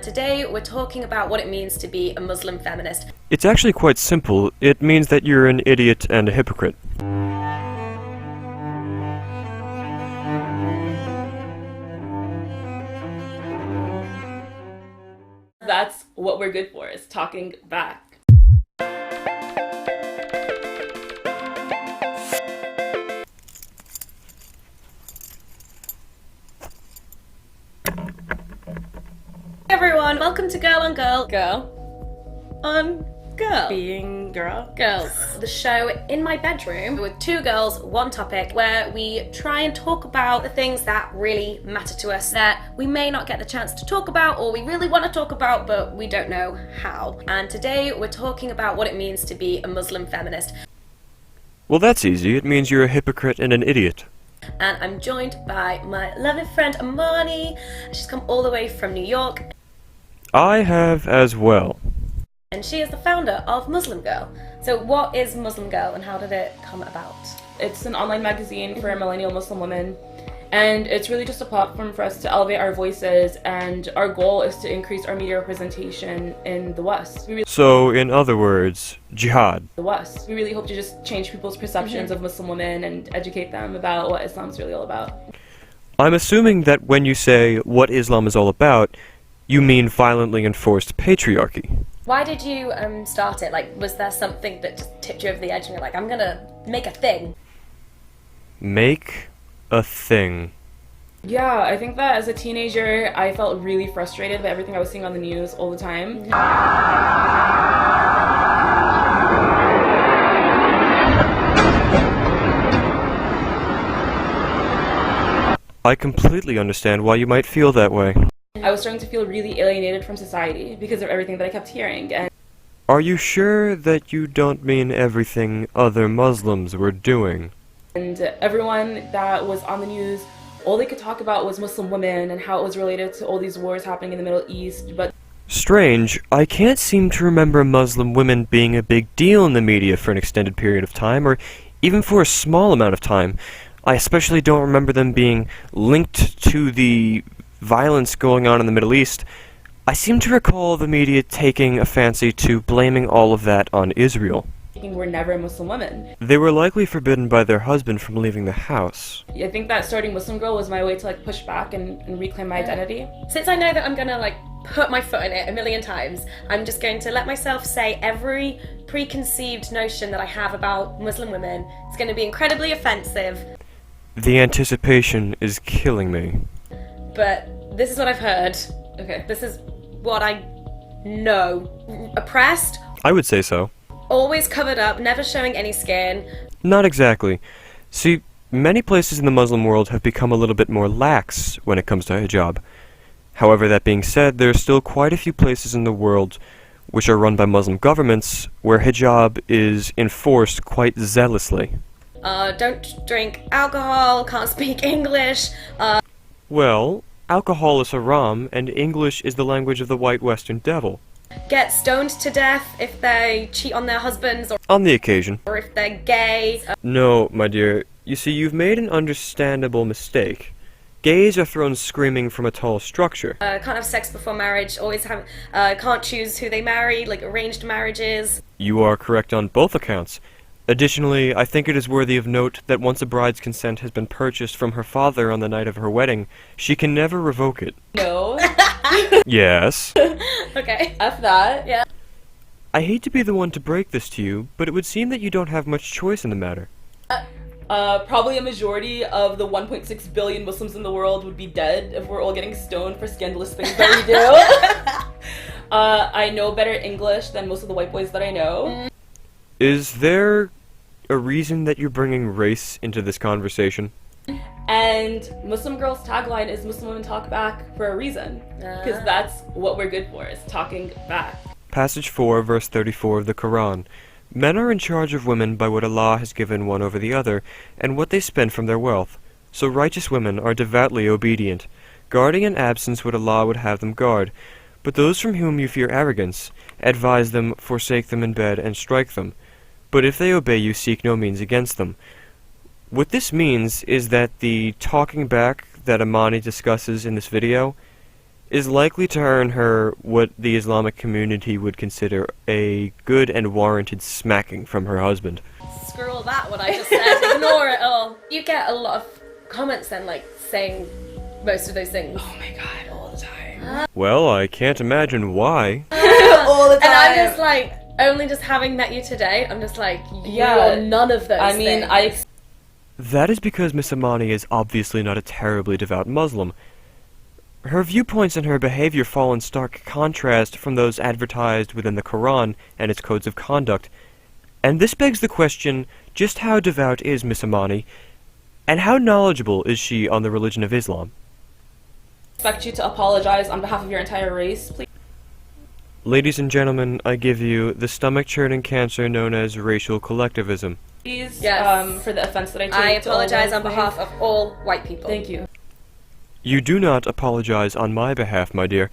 today we're talking about what it means to be a Muslim feminist. It's actually quite simple. It means that you're an idiot and a hypocrite. That's what we're good for, is talking back. Everyone, welcome to Girl on Girl. Girl On Girl. being girl. Girls. The show in my bedroom with two girls, one topic, where we try and talk about the things that really matter to us that we may not get the chance to talk about or we really want to talk about but we don't know how. And today we're talking about what it means to be a Muslim feminist. Well, that's easy. It means you're a hypocrite and an idiot. And I'm joined by my lovely friend Amani. She's come all the way from New York. I have as well. And she is the founder of Muslim Girl. So what is Muslim Girl and how did it come about? It's an online magazine for millennial Muslim women, and it's really just a platform for us to elevate our voices, and our goal is to increase our media representation in the West. So, in other words, jihad. We really hope to just change people's perceptions of Muslim women and educate them about what Islam's really all about. I'm assuming that when you say what Islam is all about, you mean violently enforced patriarchy. Why did you start it? Like, was there something that just tipped you over the edge and you're like, I'm gonna make a thing? Make a thing. Yeah, I think that as a teenager, I felt really frustrated by everything I was seeing on the news all the time. I completely understand why you might feel that way. I was starting to feel really alienated from society because of everything that I kept hearing. And Are you sure that you don't mean everything other Muslims were doing? everyone that was on the news, all they could talk about was Muslim women and how it was related to all these wars happening in the Middle East. But Strange, I can't seem to remember Muslim women being a big deal in the media for an extended period of time, or even for a small amount of time. I especially don't remember them being linked to the violence going on in the Middle East. I seem to recall the media taking a fancy to blaming all of that on Israel. were never Muslim women. They were likely forbidden by their husband from leaving the house. I think that starting Muslim Girl was my way to push back and reclaim my identity. Since I know that I'm gonna put my foot in it a million times, I'm just going to let myself say every preconceived notion that I have about Muslim women. It's going to be incredibly offensive. The anticipation is killing me. But this is what I've heard. Okay. This is what I know. Oppressed, I would say so. always covered up, never showing any skin. Not exactly. See, many places in the Muslim world have become a little bit more lax when it comes to hijab. However, that being said, there are still quite a few places in the world which are run by Muslim governments where hijab is enforced quite zealously. Don't drink alcohol, can't speak English. Well, alcohol is haram, and English is the language of the white Western devil. Get stoned to death if they cheat on their husbands On the occasion. or if they're gay. No, my dear. You see, you've made an understandable mistake. Gays are thrown screaming from a tall structure. Can't have sex before marriage, always have, can't choose who they marry, arranged marriages. You are correct on both accounts. Additionally, I think it is worthy of note that once a bride's consent has been purchased from her father on the night of her wedding, she can never revoke it. No. Yes. Okay. F that. Yeah. I hate to be the one to break this to you, but it would seem that you don't have much choice in the matter. Probably a majority of the 1.6 billion Muslims in the world would be dead if we're all getting stoned for scandalous things that we do. I know better English than most of the white boys that I know. Is there a reason that you're bringing race into this conversation? And Muslim Girl's tagline is Muslim women talk back for a reason. Because that's what we're good for, is talking back. Passage 4, verse 34 of the Quran. Men are in charge of women by what Allah has given one over the other, and what they spend from their wealth. So righteous women are devoutly obedient, guarding in absence what Allah would have them guard. But those from whom you fear arrogance, advise them, forsake them in bed, and strike them. But if they obey you, seek no means against them. What this means is that the talking back that Amani discusses in this video is likely to earn her what the Islamic community would consider a good and warranted smacking from her husband. Screw all that, what I just said. Ignore it all. You get a lot of comments then, like, saying most of those things. Oh my god, all the time. Well, I can't imagine why. All the time. And I'm just like, only just having met you today, I'm just like, you're none of those I mean, things. That is because Miss Amani is obviously not a terribly devout Muslim. Her viewpoints and her behavior fall in stark contrast from those advertised within the Quran and its codes of conduct. And this begs the question, just how devout is Miss Amani, and how knowledgeable is she on the religion of Islam? Expect you to apologize on behalf of your entire race, please. Ladies and gentlemen, I give you the stomach-churning cancer known as racial collectivism. Yes. For the offense that I take. I to all apologize those on behalf things. of all white people. Thank you. You do not apologize on my behalf, my dear.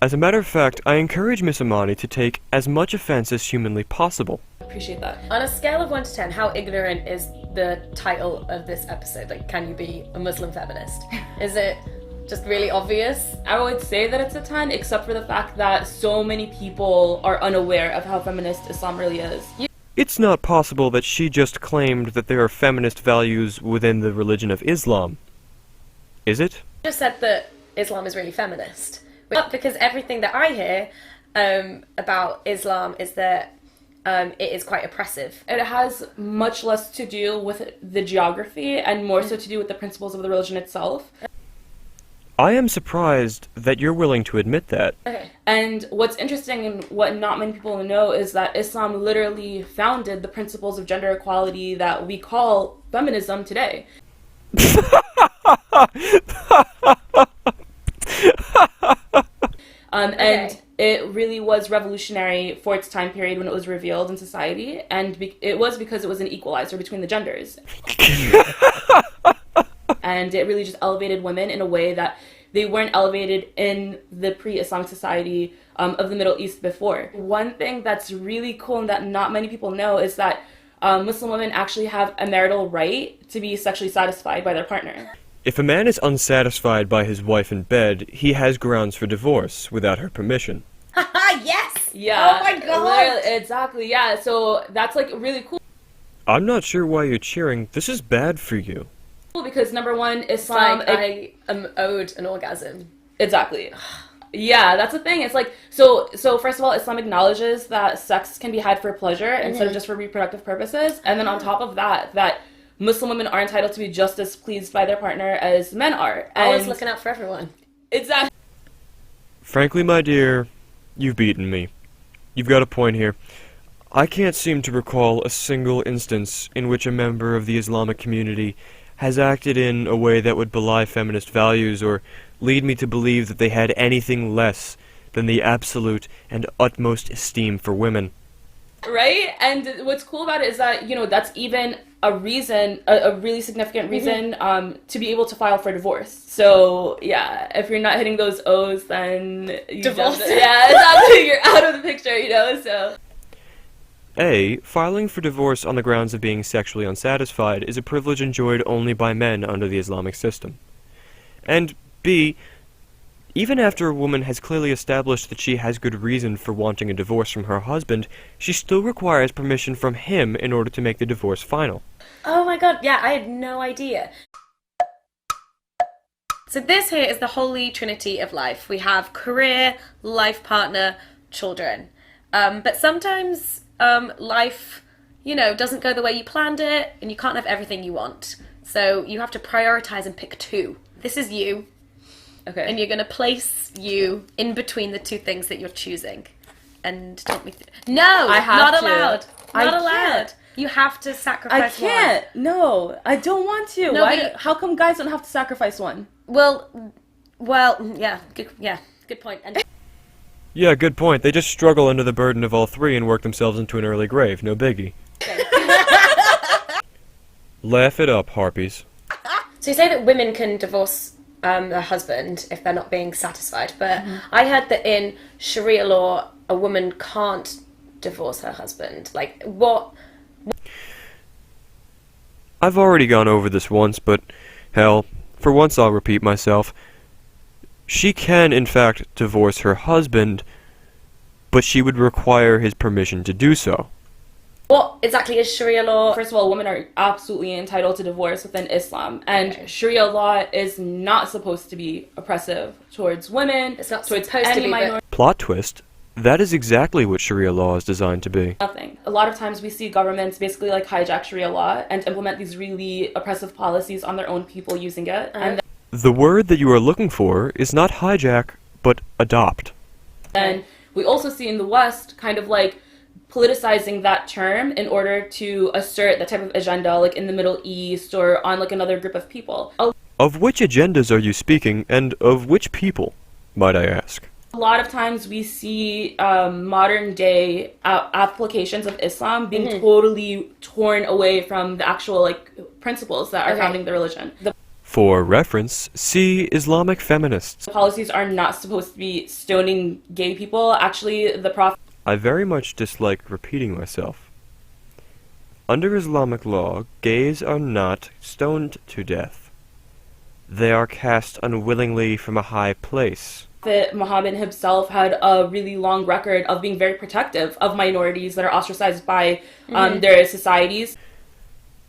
As a matter of fact, I encourage Miss Amani to take as much offense as humanly possible. Appreciate that. On a scale of 1 to 10, how ignorant is the title of this episode? Like, can you be a Muslim feminist? Is it just really obvious? I would say that it's a 10, except for the fact that so many people are unaware of how feminist Islam really is. It's not possible that she just claimed that there are feminist values within the religion of Islam. Is it? You just said that Islam is really feminist. Because everything that I hear about Islam is that it is quite oppressive. It has much less to do with the geography and more so to do with the principles of the religion itself. I am surprised that you're willing to admit that. Okay. And what's interesting and what not many people know is that Islam literally founded the principles of gender equality that we call feminism today. And it really was revolutionary for its time period when it was revealed in society, and it was because it was an equalizer between the genders. And it really just elevated women in a way that they weren't elevated in the pre-Islamic society of the Middle East before. One thing that's really cool and that not many people know is that Muslim women actually have a marital right to be sexually satisfied by their partner. If a man is unsatisfied by his wife in bed, he has grounds for divorce without her permission. Haha, yes! Yeah. Oh my god! Literally, exactly, yeah. So that's like really cool I'm not sure why you're cheering. This is bad for you. because number one, It's Islam... like I am owed an orgasm. Exactly. Yeah, that's the thing. It's like, so first of all, Islam acknowledges that sex can be had for pleasure instead of just for reproductive purposes. And then on top of that, that Muslim women are entitled to be just as pleased by their partner as men are. And Always looking out for everyone. exactly. Frankly, my dear, you've beaten me. You've got a point here. I can't seem to recall a single instance in which a member of the Islamic community has acted in a way that would belie feminist values or lead me to believe that they had anything less than the absolute and utmost esteem for women. Right? And what's cool about it is that, you know, that's even a reason, a really significant reason to be able to file for divorce. So, yeah, if you're not hitting those O's, then... Divorce. Yeah, exactly. You're out of the picture, you know, so... A. Filing for divorce on the grounds of being sexually unsatisfied is a privilege enjoyed only by men under the Islamic system. And B. Even after a woman has clearly established that she has good reason for wanting a divorce from her husband, she still requires permission from him in order to make the divorce final. Oh my god, yeah, I had no idea. So this here is the holy trinity of life. We have career, life partner, children. But sometimes life, you know, doesn't go the way you planned it, and you can't have everything you want. So you have to prioritize and pick two. This is you. Okay. And you're going to place you in between the two things that you're choosing. And talk me through. No, I have not to. allowed. I Not allowed. can't. You have to I sacrifice can't. No, I don't want to. No, Why? but- How come guys don't have to sacrifice one? one. Well, yeah, good point. And Yeah, good point. They just struggle under the burden of all three and work themselves into an early grave. No biggie. Laugh it up, harpies. so you say that women can divorce their husband if they're not being satisfied, but I heard that in Sharia law, a woman can't divorce her husband. Like, what? I've already gone over this once, but hell, for once I'll repeat myself. She can, in fact, divorce her husband, but she would require his permission to do so. What exactly is Sharia law? First of all, women are absolutely entitled to divorce within Islam, and Sharia law is not supposed to be oppressive towards women, It's not towards supposed to any be, but- minority. Plot twist, that is exactly what Sharia law is designed to be. Nothing. A lot of times we see governments basically like hijack Sharia law and implement these really oppressive policies on their own people using it, and The word that you are looking for is not hijack, but adopt. then we also see in the West kind of like politicizing that term in order to assert that type of agenda, like in the Middle East or on like another group of people. Of which agendas are you speaking, and of which people, might I ask? A lot of times we see modern day applications of Islam being totally torn away from the actual like principles that are founding the religion. The For reference, see Islamic feminists. policies are not supposed to be stoning gay people. Actually, the Prophet I very much dislike repeating myself. Under Islamic law, gays are not stoned to death. They are cast unwillingly from a high place. Muhammad himself had a really long record of being very protective of minorities that are ostracized by their societies.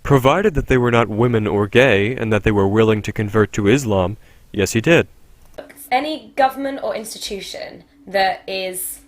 Provided that they were not women or gay, and that they were willing to convert to Islam, yes, he did. Any government or institution that is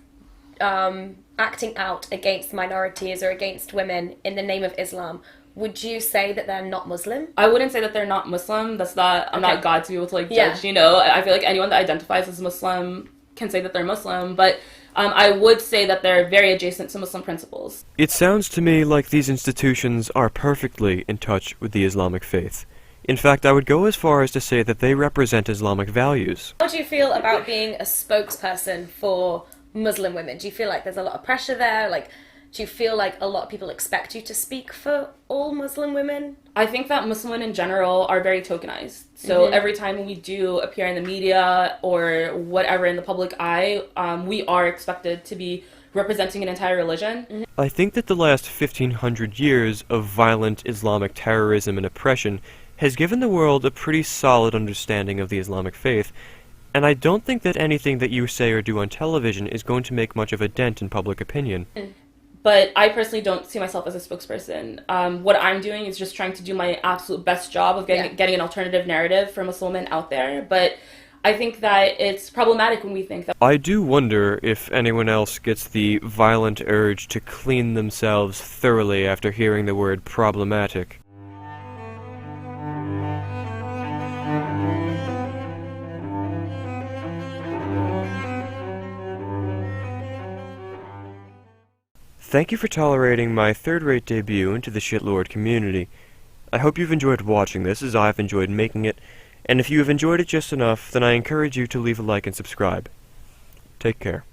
acting out against minorities or against women in the name of Islam, would you say that they're not Muslim? I wouldn't say that they're not Muslim. That's not, I'm not God to be able to like judge, Yeah. you know. I feel like anyone that identifies as Muslim can say that they're Muslim, but I would say that they're very adjacent to Muslim principles. It sounds to me like these institutions are perfectly in touch with the Islamic faith. In fact, I would go as far as to say that they represent Islamic values. How do you feel about being a spokesperson for Muslim women? Do you feel like there's a lot of pressure there? Like, do you feel like a lot of people expect you to speak for all Muslim women? I think that Muslim women in general are very tokenized. So every time we do appear in the media or whatever in the public eye, we are expected to be representing an entire religion. I think that the last 1500 years of violent Islamic terrorism and oppression has given the world a pretty solid understanding of the Islamic faith, and I don't think that anything that you say or do on television is going to make much of a dent in public opinion. But I personally don't see myself as a spokesperson. What I'm doing is just trying to do my absolute best job of getting an alternative narrative for Muslim women out there. But I think that it's problematic when we think that I do wonder if anyone else gets the violent urge to clean themselves thoroughly after hearing the word problematic. Thank you for tolerating my third-rate debut into the shitlord community. I hope you've enjoyed watching this as I've enjoyed making it, and if you have enjoyed it just enough, then I encourage you to leave a like and subscribe. Take care.